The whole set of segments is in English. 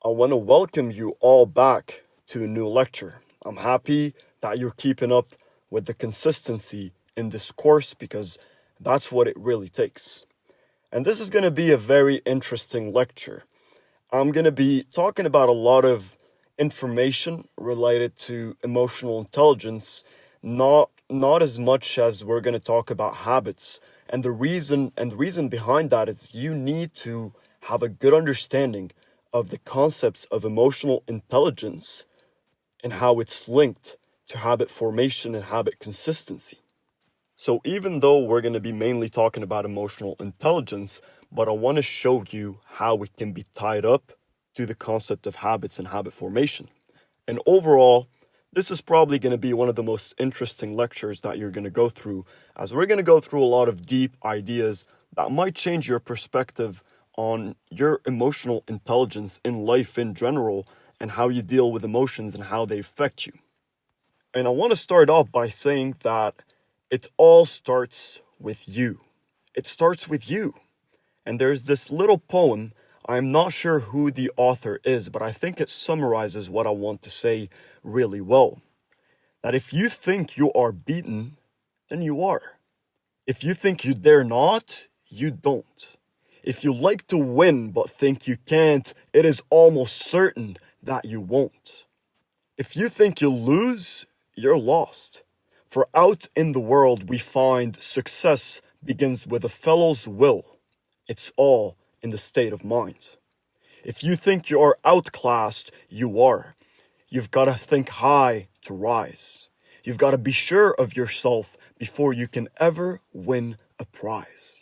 I want to welcome you all back to a new lecture. I'm happy that you're keeping up with the consistency in this course because that's what it really takes. And this is going to be a very interesting lecture. I'm going to be talking about a lot of information related to emotional intelligence, not as much as we're going to talk about habits. And the reason behind that is you need to have a good understanding of the concepts of emotional intelligence and how it's linked to habit formation and habit consistency. So even though we're going to be mainly talking about emotional intelligence, but I want to show you how it can be tied up to the concept of habits and habit formation. And overall, this is probably going to be one of the most interesting lectures that you're going to go through, as we're going to go through a lot of deep ideas that might change your perspective on your emotional intelligence in life in general and how you deal with emotions and how they affect you. And I want to start off by saying that it all starts with you. It starts with you. And there's this little poem. I'm not sure who the author is, but I think it summarizes what I want to say really well. That if you think you are beaten, then you are. If you think you dare not, you don't. If you like to win but think you can't, it is almost certain that you won't. If you think you'll lose, you're lost. For out in the world we find success begins with a fellow's will. It's all in the state of mind. If you think you are outclassed, you are. You've got to think high to rise. You've got to be sure of yourself before you can ever win a prize.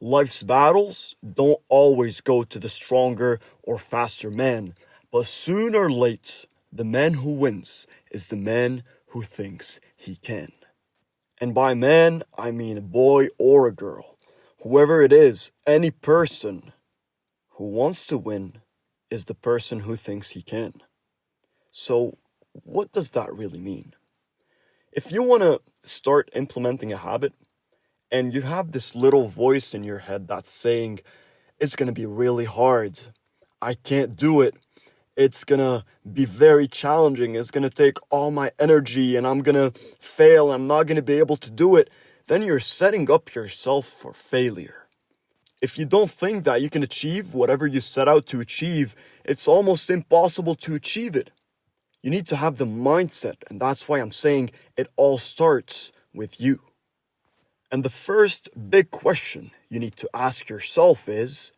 Life's battles don't always go to the stronger or faster man, but soon or late, the man who wins is the man who thinks he can. And by man, I mean a boy or a girl. Whoever it is, any person who wants to win is the person who thinks he can. So, what does that really mean? If you want to start implementing a habit, and you have this little voice in your head that's saying, it's going to be really hard. I can't do it. It's going to be very challenging. It's going to take all my energy and I'm going to fail. I'm not going to be able to do it. Then you're setting up yourself for failure. If you don't think that you can achieve whatever you set out to achieve, it's almost impossible to achieve it. You need to have the mindset, and that's why I'm saying it all starts with you. And the first big question you need to ask yourself is,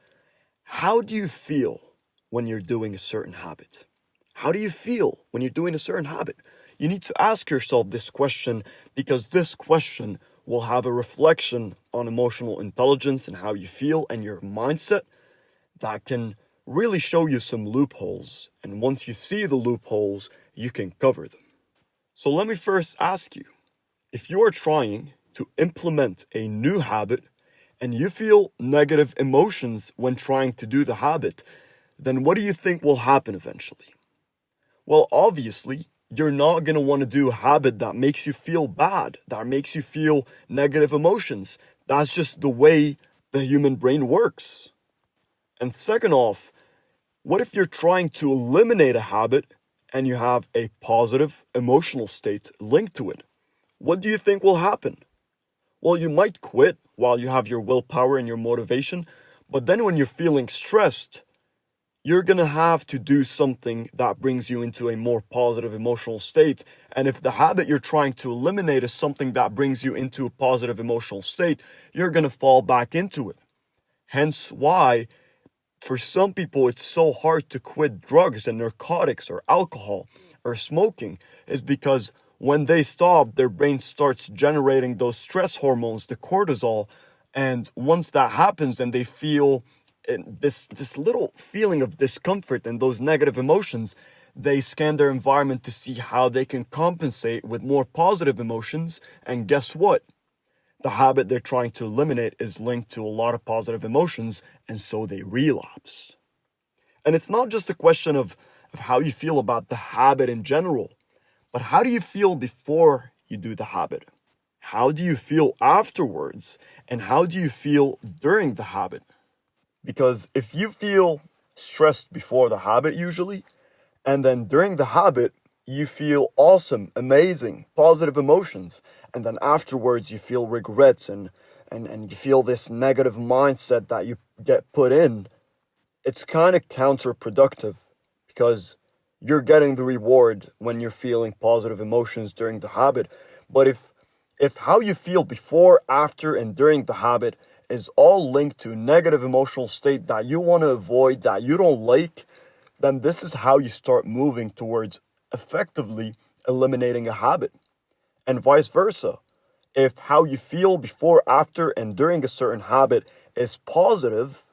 how do you feel when you're doing a certain habit? How do you feel when you're doing a certain habit? You need to ask yourself this question because this question will have a reflection on emotional intelligence and how you feel and your mindset that can really show you some loopholes. And once you see the loopholes, you can cover them. So let me first ask you, if you are trying to implement a new habit and you feel negative emotions when trying to do the habit, then what do you think will happen eventually? Well, obviously, you're not going to want to do a habit that makes you feel bad, that makes you feel negative emotions. That's just the way the human brain works. And second off, what if you're trying to eliminate a habit and you have a positive emotional state linked to it? What do you think will happen? Well, you might quit while you have your willpower and your motivation, but then when you're feeling stressed, you're going to have to do something that brings you into a more positive emotional state. And if the habit you're trying to eliminate is something that brings you into a positive emotional state, you're going to fall back into it. Hence why, for some people, it's so hard to quit drugs and narcotics or alcohol or smoking, is because when they stop, their brain starts generating those stress hormones, the cortisol. And once that happens and they feel this little feeling of discomfort and those negative emotions, they scan their environment to see how they can compensate with more positive emotions. And guess what? The habit they're trying to eliminate is linked to a lot of positive emotions, and so they relapse. And it's not just a question of how you feel about the habit in general, but how do you feel before you do the habit? How do you feel afterwards? And how do you feel during the habit? Because if you feel stressed before the habit usually, and then during the habit, you feel awesome, amazing, positive emotions. And then afterwards, you feel regrets and you feel this negative mindset that you get put in. It's kind of counterproductive because you're getting the reward when you're feeling positive emotions during the habit. But if how you feel before, after, and during the habit is all linked to negative emotional state that you want to avoid, that you don't like, then this is how you start moving towards effectively eliminating a habit. And vice versa. If how you feel before, after, and during a certain habit is positive,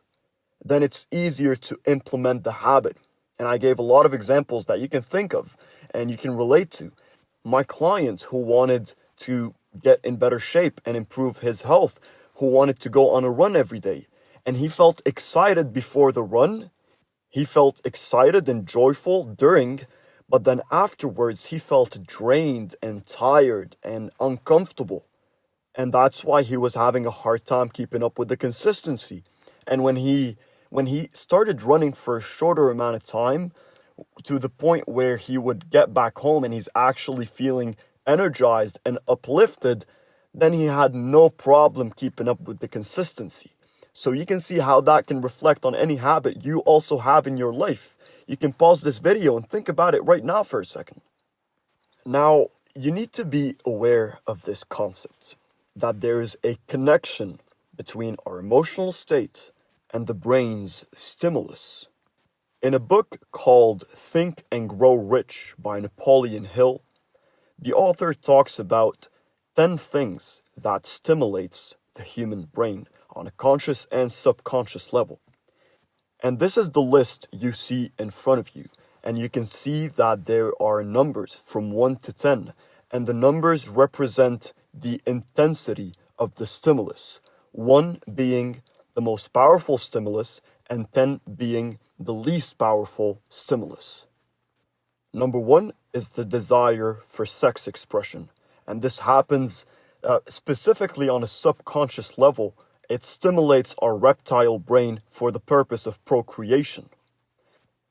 then it's easier to implement the habit. And I gave a lot of examples that you can think of and you can relate to. My client who wanted to get in better shape and improve his health, who wanted to go on a run every day, and he felt excited before the run. He felt excited and joyful during, but then afterwards he felt drained and tired and uncomfortable. And that's why he was having a hard time keeping up with the consistency. And when he started running for a shorter amount of time, to the point where he would get back home and he's actually feeling energized and uplifted, then he had no problem keeping up with the consistency. So you can see how that can reflect on any habit you also have in your life. You can pause this video and think about it right now for a second. Now, you need to be aware of this concept, that there is a connection between our emotional state and the brain's stimulus. In a book called Think and Grow Rich by Napoleon Hill, the author talks about 10 things that stimulates the human brain on a conscious and subconscious level. And this is the list you see in front of you. And you can see that there are numbers from 1 to 10. And the numbers represent the intensity of the stimulus. 1 being the most powerful stimulus and 10 being the least powerful stimulus. Number 1 is the desire for sex expression. And this happens specifically on a subconscious level. It stimulates our reptile brain for the purpose of procreation.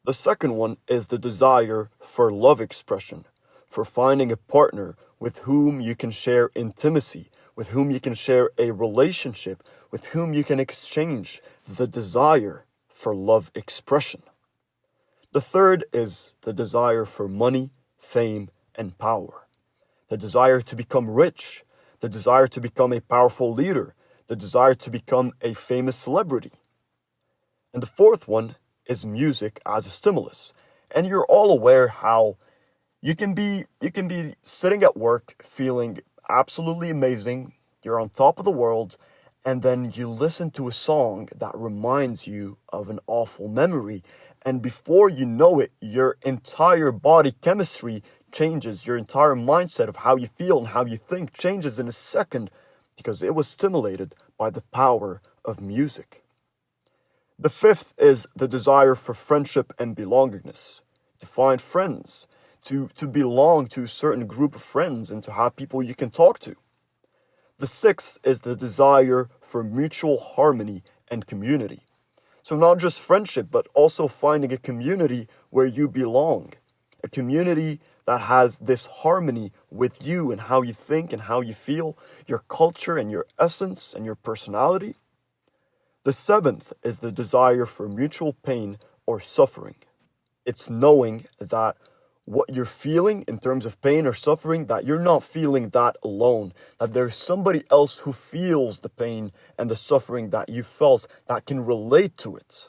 The second one is the desire for love expression, for finding a partner with whom you can share intimacy, with whom you can share a relationship, with whom you can exchange the desire for love expression. The third is the desire for money, fame, and power. The desire to become rich, the desire to become a powerful leader, the desire to become a famous celebrity. And the fourth one is music as a stimulus. And you're all aware how you can be sitting at work feeling absolutely amazing, you're on top of the world, and then you listen to a song that reminds you of an awful memory, and before you know it, your entire body chemistry changes, your entire mindset of how you feel and how you think changes in a second because it was stimulated by the power of music. The fifth is the desire for friendship and belongingness, to find friends, to belong to a certain group of friends and to have people you can talk to. The sixth is the desire for mutual harmony and community. So not just friendship, but also finding a community where you belong, a community that has this harmony with you and how you think and how you feel, your culture and your essence and your personality. The seventh is the desire for mutual pain or suffering. It's knowing that what you're feeling in terms of pain or suffering, that you're not feeling that alone, that there's somebody else who feels the pain and the suffering that you felt that can relate to it.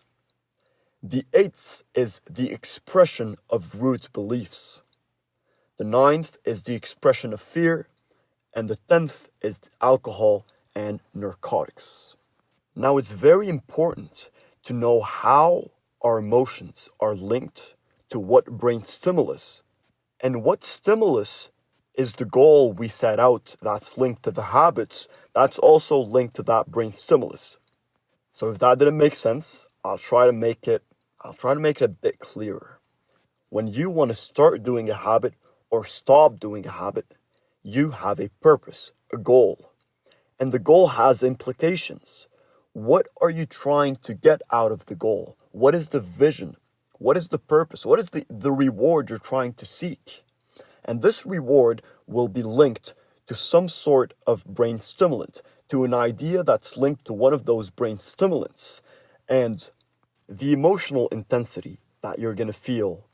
The eighth is the expression of root beliefs. The ninth is the expression of fear, and the 10th is alcohol and narcotics. Now, it's very important to know how our emotions are linked to what brain stimulus, and what stimulus is the goal we set out that's linked to the habits that's also linked to that brain stimulus. So if that didn't make sense, I'll try to make it a bit clearer. When you want to start doing a habit or stop doing a habit, you have a purpose, a goal. And the goal has implications. What are you trying to get out of the goal? What is the vision? What is the purpose? What is the reward you're trying to seek? And this reward will be linked to some sort of brain stimulant, to an idea that's linked to one of those brain stimulants. And the emotional intensity that you're going to feel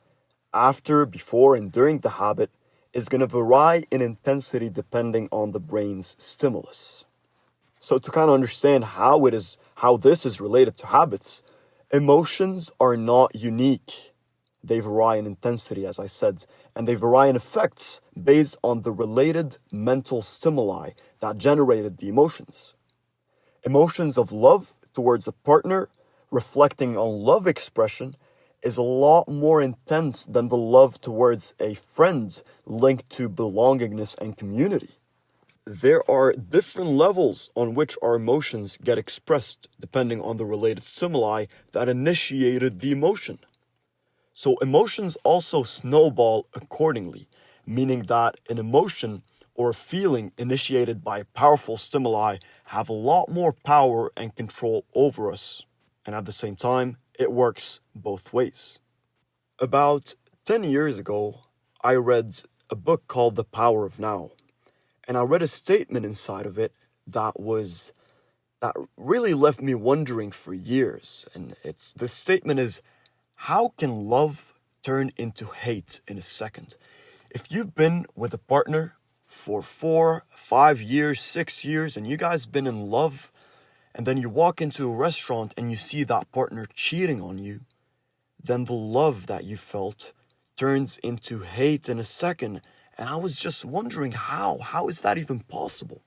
after, before, and during the habit is going to vary in intensity depending on the brain's stimulus. So to kind of understand how this is related to habits, emotions are not unique. They vary in intensity, as I said, and they vary in effects based on the related mental stimuli that generated the emotions. Emotions of love towards a partner, reflecting on love expression, is a lot more intense than the love towards a friend linked to belongingness and community. There are different levels on which our emotions get expressed depending on the related stimuli that initiated the emotion. So emotions also snowball accordingly, meaning that an emotion or a feeling initiated by powerful stimuli have a lot more power and control over us. And at the same time, it works both ways. About 10 years ago, I read a book called The Power of Now. And I read a statement inside of it that really left me wondering for years. And the statement is, how can love turn into hate in a second? If you've been with a partner for 4, 5 years, 6 years, and you guys been in love, and then you walk into a restaurant and you see that partner cheating on you, then the love that you felt turns into hate in a second. And I was just wondering how is that even possible?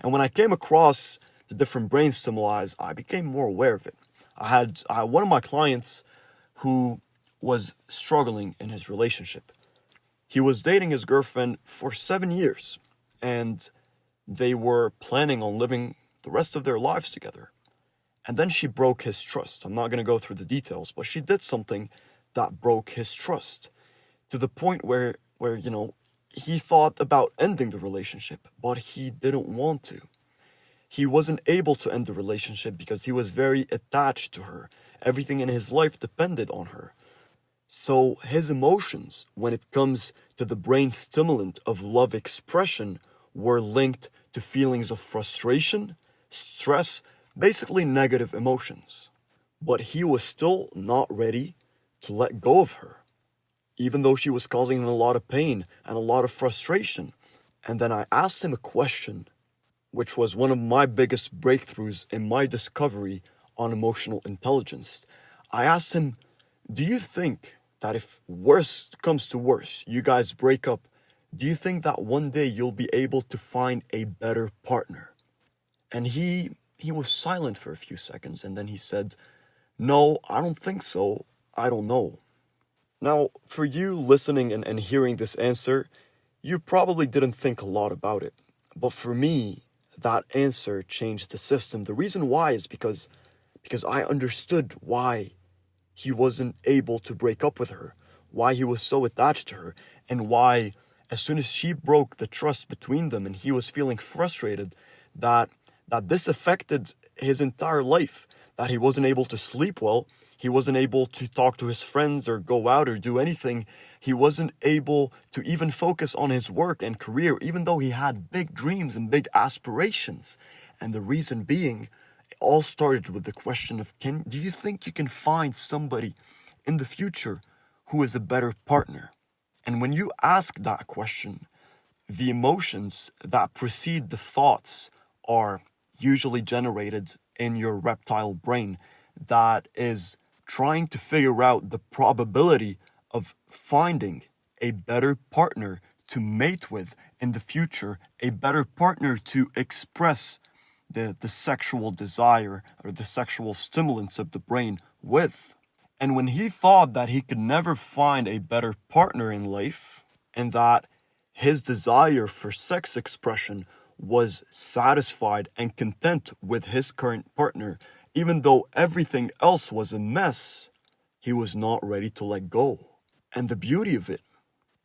And when I came across the different brain stimuli, I became more aware of it. I had one of my clients who was struggling in his relationship. He was dating his girlfriend for 7 years, and they were planning on living the rest of their lives together. And then she broke his trust. I'm not going to go through the details, but she did something that broke his trust to the point where he thought about ending the relationship, but he didn't want to. He wasn't able to end the relationship because he was very attached to her. Everything in his life depended on her. So his emotions, when it comes to the brain stimulant of love expression, were linked to feelings of frustration, stress, basically negative emotions. But he was still not ready to let go of her, even though she was causing him a lot of pain and a lot of frustration. And then I asked him a question, which was one of my biggest breakthroughs in my discovery on emotional intelligence. I asked him, do you think that if worse comes to worse, you guys break up, do you think that one day you'll be able to find a better partner? And he was silent for a few seconds, and then he said, no, I don't think so. I don't know. Now, for you listening and hearing this answer, you probably didn't think a lot about it. But for me, that answer changed the system. The reason why is because I understood why he wasn't able to break up with her, why he was so attached to her, and why as soon as she broke the trust between them and he was feeling frustrated, that this affected his entire life, that he wasn't able to sleep well, he wasn't able to talk to his friends or go out or do anything. He wasn't able to even focus on his work and career, even though he had big dreams and big aspirations. And the reason being, it all started with the question of, do you think you can find somebody in the future who is a better partner? And when you ask that question, the emotions that precede the thoughts are usually generated in your reptile brain that is trying to figure out the probability of finding a better partner to mate with in the future, a better partner to express the sexual desire or the sexual stimulants of the brain with. And when he thought that he could never find a better partner in life, and that his desire for sex expression was satisfied and content with his current partner, even though everything else was a mess, he was not ready to let go. And the beauty of it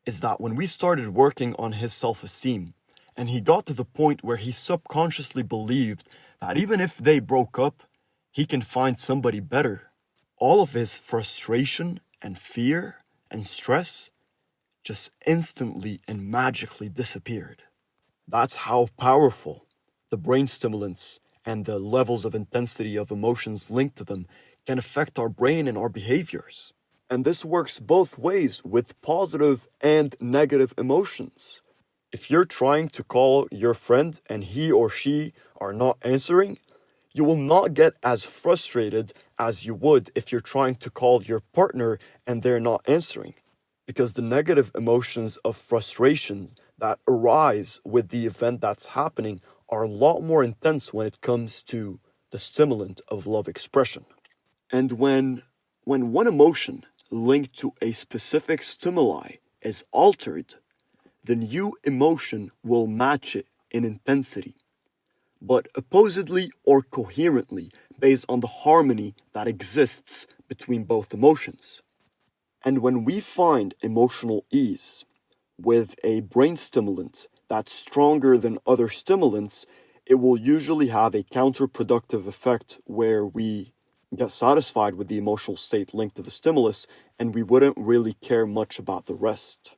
is that when we started working on his self-esteem, and he got to the point where he subconsciously believed that even if they broke up, he can find somebody better. All of his frustration and fear and stress just instantly and magically disappeared. That's how powerful the brain stimulants and the levels of intensity of emotions linked to them can affect our brain and our behaviors. And this works both ways with positive and negative emotions. If you're trying to call your friend and he or she are not answering, you will not get as frustrated as you would if you're trying to call your partner and they're not answering. Because the negative emotions of frustration that arise with the event that's happening are a lot more intense when it comes to the stimulant of love expression. And when one emotion linked to a specific stimuli is altered, the new emotion will match it in intensity, but oppositely or coherently based on the harmony that exists between both emotions. And when we find emotional ease with a brain stimulant that's stronger than other stimulants, it will usually have a counterproductive effect where we get satisfied with the emotional state linked to the stimulus and we wouldn't really care much about the rest.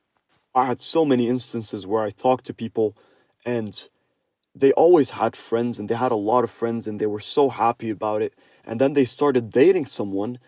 I had so many instances where I talked to people and they always had friends and they had a lot of friends and they were so happy about it. And then they started dating someone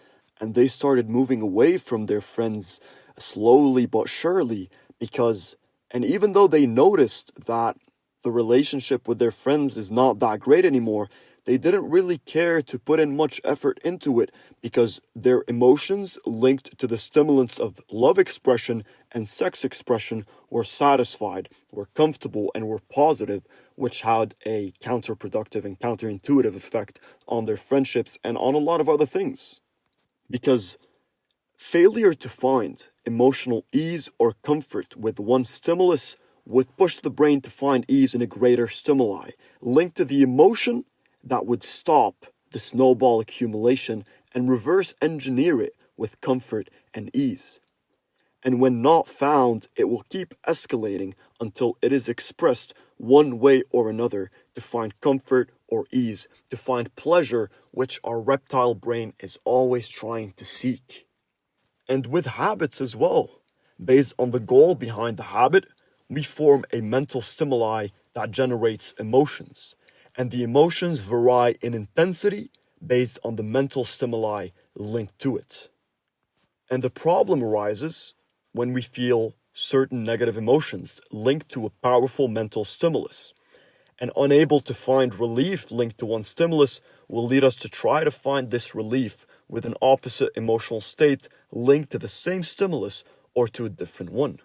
and they started moving away from their friends slowly but surely because, and even though they noticed that the relationship with their friends is not that great anymore, they didn't really care to put in much effort into it because their emotions linked to the stimulants of love expression and sex expression were satisfied, were comfortable, and were positive, which had a counterproductive and counterintuitive effect on their friendships and on a lot of other things. Because failure to find emotional ease or comfort with one stimulus would push the brain to find ease in a greater stimuli, linked to the emotion that would stop the snowball accumulation and reverse engineer it with comfort and ease. And when not found, it will keep escalating until it is expressed one way or another to find comfort or ease, to find pleasure, which our reptile brain is always trying to seek. And with habits as well. Based on the goal behind the habit, we form a mental stimuli that generates emotions. And the emotions vary in intensity based on the mental stimuli linked to it. And the problem arises when we feel certain negative emotions linked to a powerful mental stimulus. And unable to find relief linked to one stimulus will lead us to try to find this relief with an opposite emotional state linked to the same stimulus or to a different one.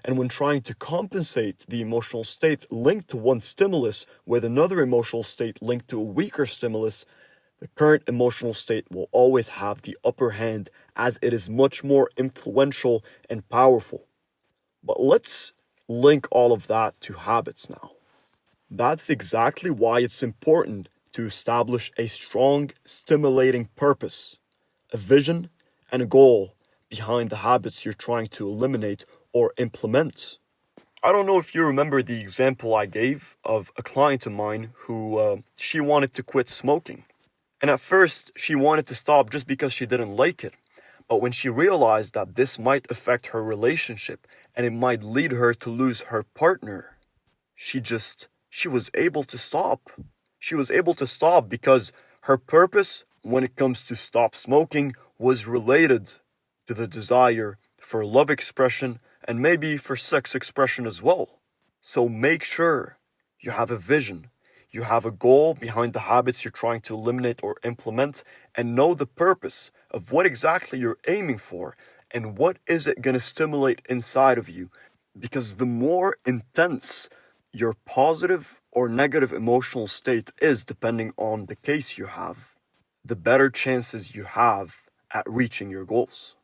And when trying to compensate the emotional state linked to one stimulus with another emotional state linked to a weaker stimulus, the current emotional state will always have the upper hand as it is much more influential and powerful. But let's link all of that to habits now. That's exactly why it's important to establish a strong, stimulating purpose, a vision, and a goal behind the habits you're trying to eliminate or implement. I don't know if you remember the example I gave of a client of mine who she wanted to quit smoking. And at first, she wanted to stop just because she didn't like it. But when she realized that this might affect her relationship and it might lead her to lose her partner, she was able to stop. She was able to stop because her purpose when it comes to stop smoking was related to the desire for love expression and maybe for sex expression as well. So make sure you have a vision. You have a goal behind the habits you're trying to eliminate or implement and know the purpose of what exactly you're aiming for and what is it going to stimulate inside of you. Because the more intense your positive or negative emotional state is, depending on the case you have, the better chances you have at reaching your goals.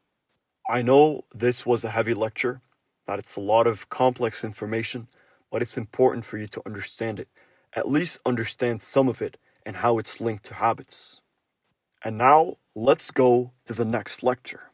I know this was a heavy lecture, that it's a lot of complex information, but it's important for you to understand it. At least understand some of it and how it's linked to habits. And now, let's go to the next lecture.